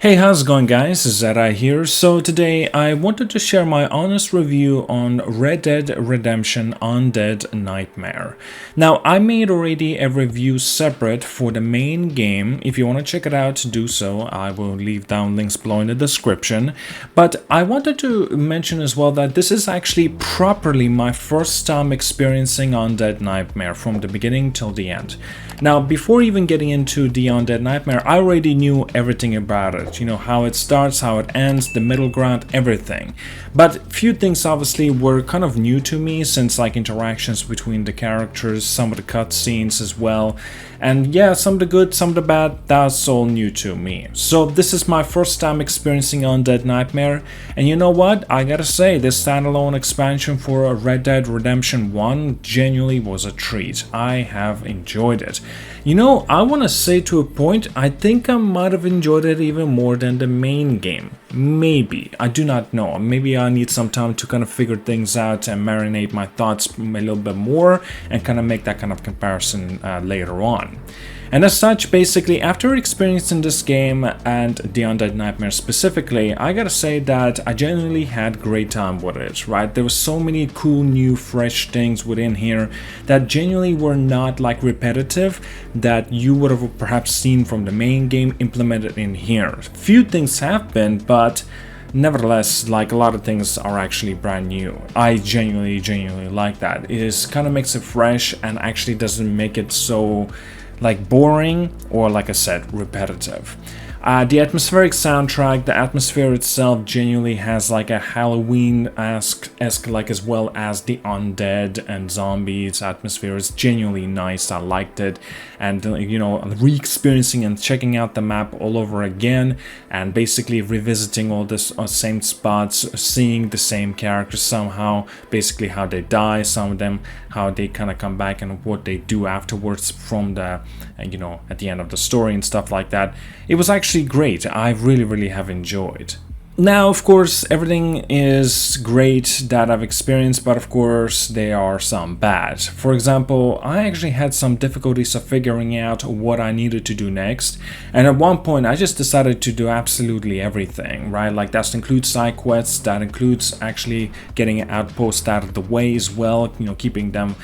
Hey, how's it going, guys? It's ZDEyE here. So today I wanted to share my honest review on Red Dead Redemption Undead Nightmare. Now, I made already a review separate for the main game. If you want to check it out, do so. I will leave down links below in the description. But I wanted to mention as well that this is actually properly my first time experiencing Undead Nightmare from the beginning till the end. Now, before even getting into the Undead Nightmare, I already knew everything about it. You know, how it starts, how it ends, the middle ground, everything. But few things obviously were kind of new to me, since like interactions between the characters, some of the cutscenes as well. And yeah, some of the good, some of the bad, that's all new to me. So this is my first time experiencing Undead Nightmare. And you know what? I gotta say, this standalone expansion for Red Dead Redemption 1 genuinely was a treat. I have enjoyed it. You know, I want to say to a point, I think I might have enjoyed it even more than the main game. Maybe. I do not know. Maybe I need some time to kind of figure things out and marinate my thoughts a little bit more and kind of make that kind of comparison later on. And as such, basically, after experiencing this game and the Undead Nightmare specifically, I gotta say that I genuinely had great time with it, right? There were so many cool, new, fresh things within here that genuinely were not like repetitive that you would have perhaps seen from the main game implemented in here. Few things have been, but nevertheless, like a lot of things are actually brand new. I genuinely like that. It kind of makes it fresh and actually doesn't make it so like boring or, like I said, repetitive. The atmospheric soundtrack, the atmosphere itself genuinely has like a Halloween-esque like, as well as the undead and zombies atmosphere is genuinely nice. I liked it, and you know, re-experiencing and checking out the map all over again and basically revisiting all this same spots, seeing the same characters somehow, basically how they die, some of them how they kind of come back and what they do afterwards from the you know, at the end of the story and stuff like that. It was actually great. I really have enjoyed. Now, of course, everything is great that I've experienced, but of course there are some bad. For example, I actually had some difficulties of figuring out what I needed to do next, and at one point I just decided to do absolutely everything, right? Like that includes side quests, that includes actually getting an outpost out of the way as well, you know, keeping them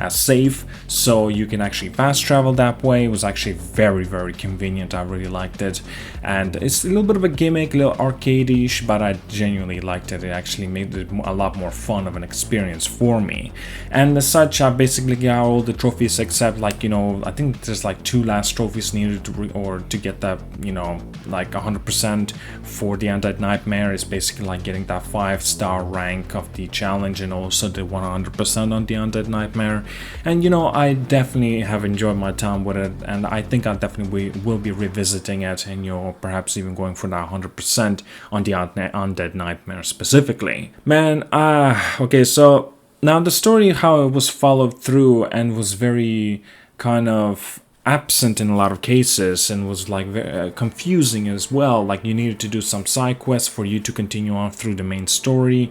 safe so you can actually fast travel that way. It was actually very convenient. I really liked it, and it's a little bit of a gimmick, a little arcadey, but I genuinely liked it. It actually made it a lot more fun of an experience for me. And as such, I basically got all the trophies except, like, you know, I think there's like 2 last trophies needed to get that, you know, like 100% for the Undead Nightmare is basically like getting that 5-star rank of the challenge and also the 100% on the Undead Nightmare. And you know, I definitely have enjoyed my time with it, and I think I definitely will be revisiting it and, you know, perhaps even going for that 100% on the Undead Nightmare specifically. Man, okay, so now the story, how it was followed through and was very kind of absent in a lot of cases and was like very confusing as well. Like you needed to do some side quests for you to continue on through the main story.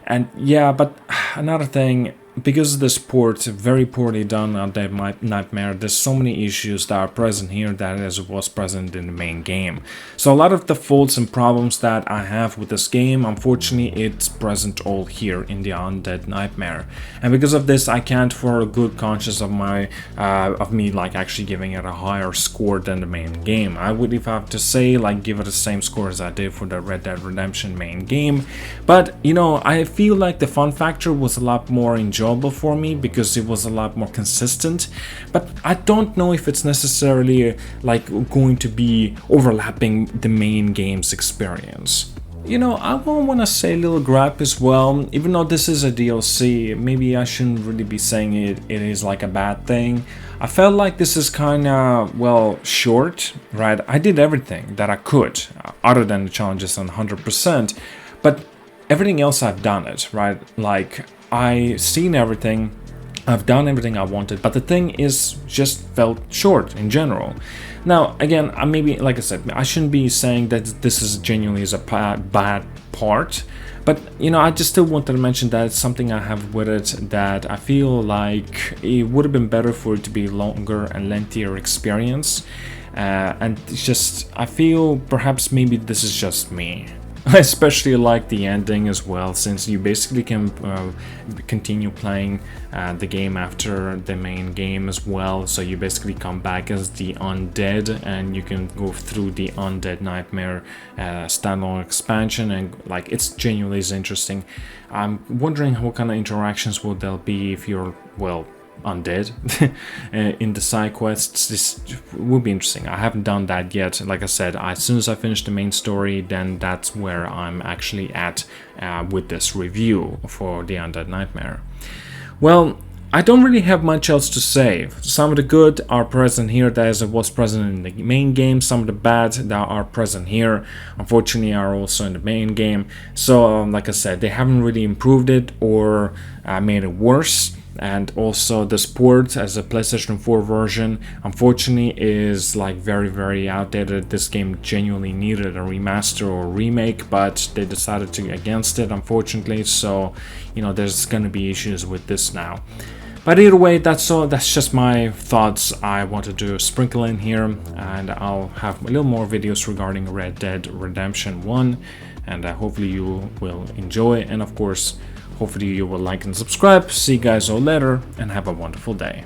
And yeah, but another thing, because this port very poorly done on Undead Nightmare, there's so many issues that are present here that as was present in the main game. So a lot of the faults and problems that I have with this game, unfortunately, it's present all here in the Undead Nightmare. And because of this, I can't for a good conscience of me like actually giving it a higher score than the main game. I would, if I have to say, like give it the same score as I did for the Red Dead Redemption main game. But you know, I feel like the fun factor was a lot more enjoyable for me because it was a lot more consistent, but I don't know if it's necessarily like going to be overlapping the main game's experience. You know, I want to say a little gripe as well, even though this is a DLC, maybe I shouldn't really be saying it is like a bad thing. I felt like this is kind of, well, short, right? I did everything that I could, other than the challenges on 100%, but everything else I've done it, right? Like, I've seen everything, I've done everything I wanted, but the thing is just felt short in general. Now, again, maybe, like I said, I shouldn't be saying that this is genuinely is a bad part, but, you know, I just still wanted to mention that it's something I have with it that I feel like it would have been better for it to be longer and lengthier experience. and it's just, I feel perhaps maybe this is just me. I especially like the ending as well, since you basically can continue playing the game after the main game as well. So you basically come back as the undead, and you can go through the Undead Nightmare standalone expansion, and like it's genuinely is interesting. I'm wondering what kind of interactions will there be if you're, well, undead in the side quests. This will be interesting. I haven't done that yet. Like I said, as soon as I finish the main story, then that's where I'm actually at with this review for the Undead Nightmare. Well, I don't really have much else to say. Some of the good are present here as it was present in the main game. Some of the bad that are present here, unfortunately, are also in the main game. So like I said, they haven't really improved it or made it worse. And also the support as a PlayStation 4 version, unfortunately, is like very outdated. This game genuinely needed a remaster or remake, but they decided to against it, unfortunately. So, you know, there's going to be issues with this now. But either way, that's all. That's just my thoughts I wanted to sprinkle in here, and I'll have a little more videos regarding Red Dead Redemption 1, and hopefully you will enjoy. And of course, hopefully you will like and subscribe. See you guys all later, and have a wonderful day.